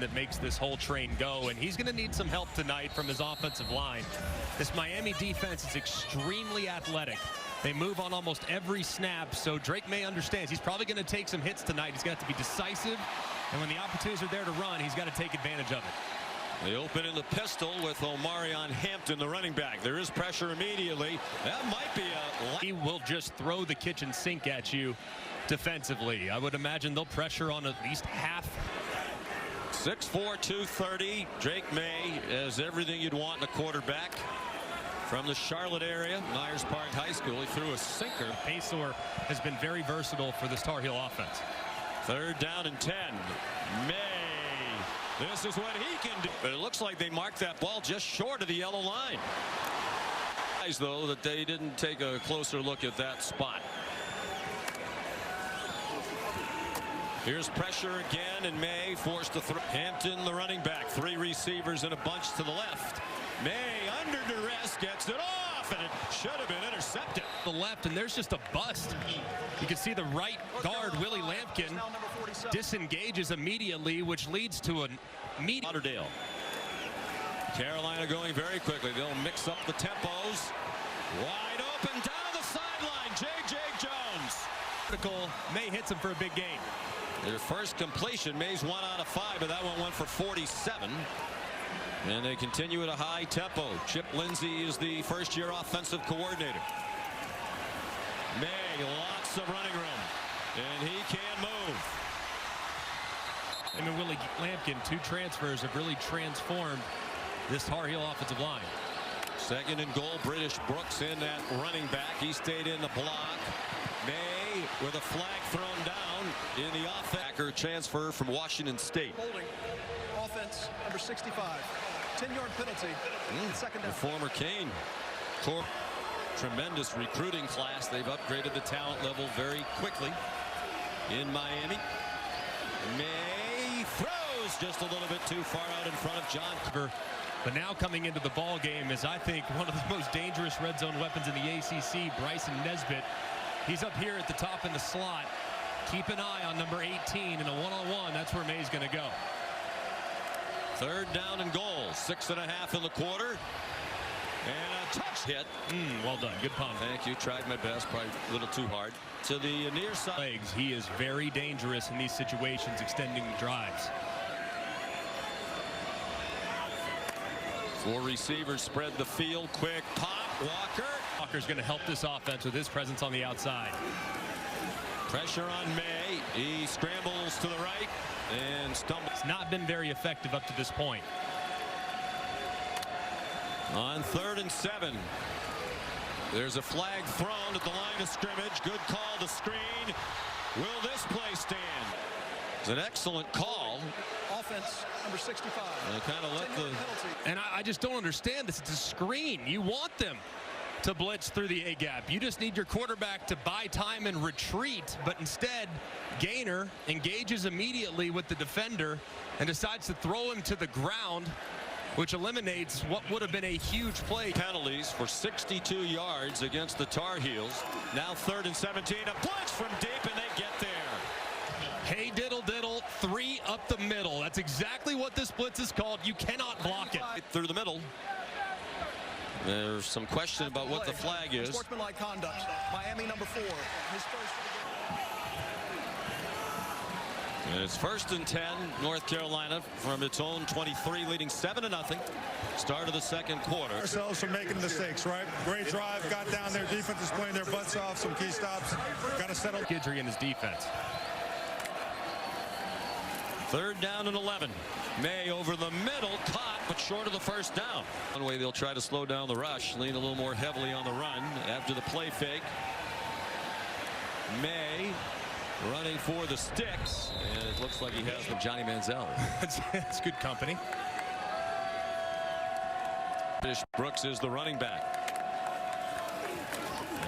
that makes this whole train go, and he's going to need some help tonight from his offensive line. This Miami defense is extremely athletic. They move on almost every snap, so Drake Maye understands he's probably going to take some hits tonight. He's got to be decisive, and when the opportunities are there to run, he's got to take advantage of it. They open in the pistol with Omarion Hampton, the running back. There is pressure immediately. That might be a... He will just throw the kitchen sink at you defensively. I would imagine they'll pressure on at least half. 6'4", 230. Drake Maye has everything you'd want in a quarterback. From the Charlotte area, Myers Park High School, he threw a sinker. Pacer has been very versatile for this Tar Heel offense. 3rd down and 10. Maye. This is what he can do. But it looks like they marked that ball just short of the yellow line. Though that they didn't take a closer look at that spot. Here's pressure again, and Maye forced to throw. Hampton, the running back, 3 receivers in a bunch to the left. Maye under duress gets it off, and it should have been intercepted. The left, and there's just a bust. You can see the right guard, Willie Lampkin, disengages immediately, which leads to an immediate. Lauderdale. Carolina going very quickly. They'll mix up the tempos. Wide open down the sideline. J.J. Jones. Maye hits him for a big gain. Their first completion. Maye's 1 out of 5, but that one went for 47. And they continue at a high tempo. Chip Lindsey is the first-year offensive coordinator. Maye, lots of running room, and he can move. I mean, Willie Lampkin, 2 transfers have really transformed this Tar Heel offensive line. 2nd and goal. British Brooks in that running back. He stayed in the block. Maye with a flag thrown down in the offense. Transfer from Washington State. Holding. Offense number 65. 10-yard penalty. 2nd down. The former Kane. Tremendous recruiting class. They've upgraded the talent level very quickly in Miami. Maye throws just a little bit too far out in front of John. But now coming into the ball game is, I think, one of the most dangerous red zone weapons in the ACC, Bryson Nesbitt. He's up here at the top in the slot. Keep an eye on number 18 in a one-on-one. That's where Maye's going to go. 3rd down and goal. 6.5 in the quarter. And a touch hit. Well done. Good pump. Thank you. Tried my best. Probably a little too hard. To the near side. Legs. He is very dangerous in these situations, extending drives. 4 receivers spread the field. Quick pop. Walker. Walker's going to help this offense with his presence on the outside. Pressure on Maye. He scrambles to the right and stumbles. It's not been very effective up to this point. On 3rd and 7. There's a flag thrown at the line of scrimmage. Good call to screen. Will this play stand? It's an excellent call. Offense number 65. And kind of let the... And I just don't understand this. It's a screen. You want them to blitz through the A-gap. You just need your quarterback to buy time and retreat, but instead Gainer engages immediately with the defender and decides to throw him to the ground, which eliminates what would have been a huge play. Penalties for 62 yards against the Tar Heels. Now 3rd and 17. A blitz from deep, and they get there. Hey, diddle diddle, 3 up the middle. That's exactly what this blitz is called. You cannot block it. Through the middle. There's some question about what the flag is. Sportsmanlike conduct. Miami number 4. His first. And it's 1st and 10. North Carolina from its own 23, leading 7-0. Start of the 2nd quarter. Ourselves from making mistakes, right? Great drive, got down there. Defense is playing their butts off. Some key stops. Got to settle. Guidry in his defense. 3rd down and 11. Maye over the middle, caught, but short of the 1st down. One way they'll try to slow down the rush, lean a little more heavily on the run after the play fake. Maye running for the sticks, and it looks like he has with Johnny Manziel. That's good company. Brooks is the running back.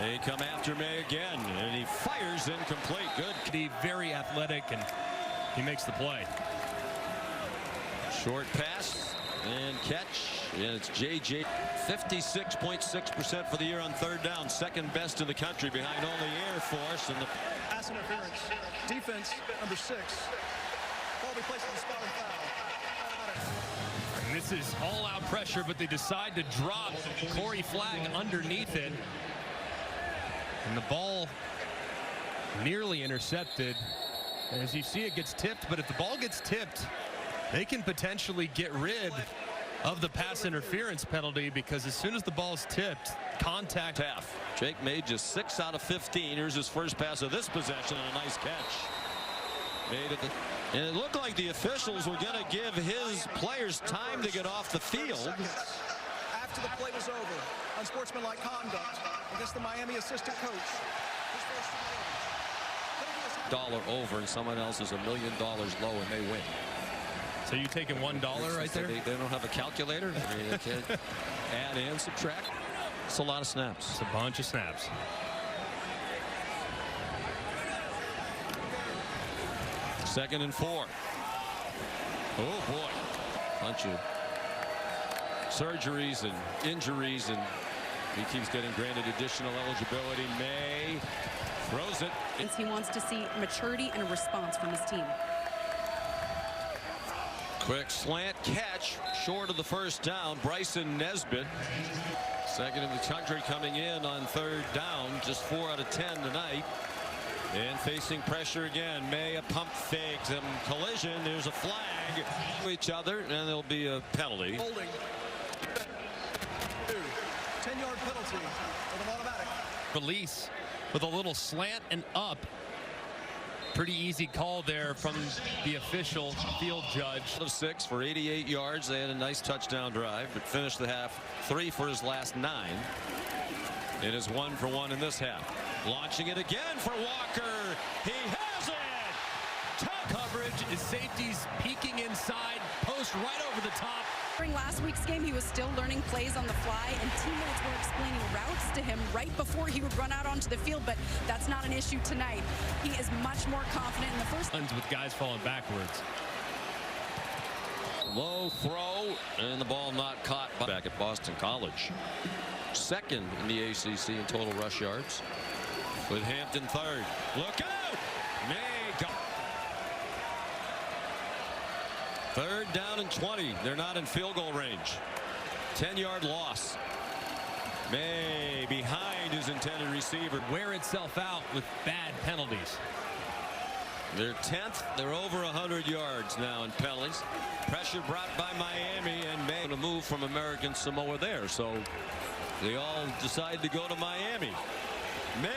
They come after Maye again, and he fires incomplete. Good. He's very athletic, and he makes the play. Short pass and catch, and it's J.J. 56.6% for the year on 3rd down. 2nd best in the country behind only Air Force. And the pass interference. Defense number 6. Ball be placed on the spot and foul. And this is all-out pressure, but they decide to drop Corey Flagg underneath it. And the ball nearly intercepted. As you see, it gets tipped, but if the ball gets tipped, they can potentially get rid of the pass interference penalty, because as soon as the ball's tipped, contact. Half. Jake Maye just 6 out of 15. Here's his first pass of this possession, and a nice catch. Made it. And it looked like the officials were going to give his players time to get off the field. After the play was over, unsportsmanlike conduct against the Miami assistant coach. $1 over, and someone else is $1 million low, and they win. So you taking $1 right there? They don't have a calculator. I mean, they can't add and subtract. It's a lot of snaps. It's a bunch of snaps. Second and 4. Oh boy, bunch of surgeries and injuries, and he keeps getting granted additional eligibility. Maye throws it. He wants to see maturity and a response from his team. Quick slant catch short of the first down. Bryson Nesbitt, second in the country, coming in on third down. Just 4 out of 10 tonight. And facing pressure again. Maye a pump fake, some collision. There's a flag to each other, and there'll be a penalty. Holding. 10-yard penalty with an automatic. Release with a little slant and up. Pretty easy call there from the official field judge. Of 6 for 88 yards. They had a nice touchdown drive, but finished the half 3 for his last 9. It is 1 for 1 in this half. Launching it again for Walker. He has it. Coverage is safeties peeking inside, post right over the top. During last week's game, he was still learning plays on the fly, and teammates were explaining routes to him right before he would run out onto the field, but that's not an issue tonight. He is much more confident in the first. With guys falling backwards. Low throw, and the ball not caught. Back at Boston College. Second in the ACC in total rush yards. With Hampton third. Look out! Maye go. Third down and 20. They're not in field goal range. 10-yard loss. Maye behind his intended receiver. Wear itself out with bad penalties. They're 10th. They're over 100 yards now in penalties. Pressure brought by Miami, and Maye to move from American Samoa there. So they all decide to go to Miami. Maye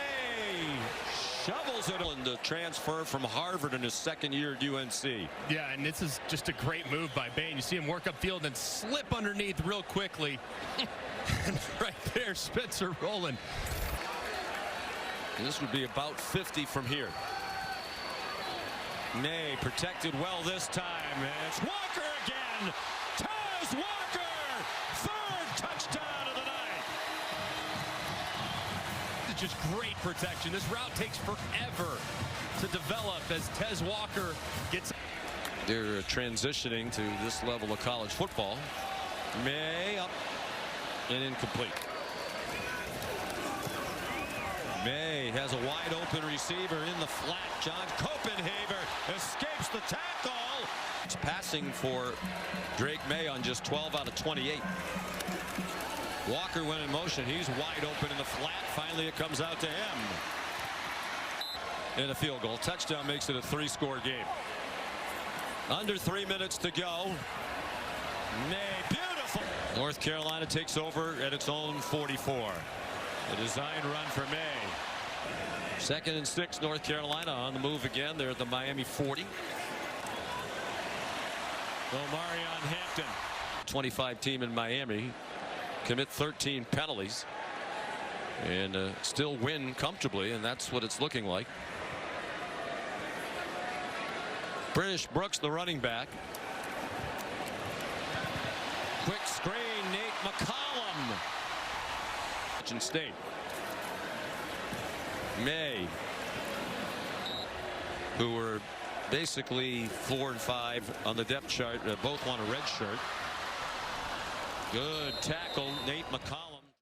shovels it on the transfer from Harvard in his second year at UNC. Yeah, and this is just a great move by Bain. You see him work upfield and slip underneath real quickly. And right there, Spencer rolling. This would be about 50 from here. Maye protected well this time. And it's Walker again. Taz Walker, third touchdown of the night. It's just great protection. This route takes forever to develop as Tez Walker gets. They're transitioning to this level of college football. Maye up and incomplete. Maye has a wide open receiver in the flat. John Copenhaver escapes the tackle. It's passing for Drake Maye on just 12 out of 28. Walker went in motion. He's wide open in the flat. Finally, it comes out to him. And a field goal. Touchdown makes it a 3-score game. Under 3 minutes to go. Maye, beautiful. North Carolina takes over at its own 44. A design run for Maye. 2nd and 6, North Carolina on the move again. They're at the Miami 40. Omarion Hampton. 25 team in Miami. Commit 13 penalties. And still win comfortably, and that's what it's looking like. British Brooks, the running back. Quick screen, Nate McCollum. State. Maye, who were basically 4 and 5 on the depth chart, both want a red shirt. Good tackle, Nate McCollum.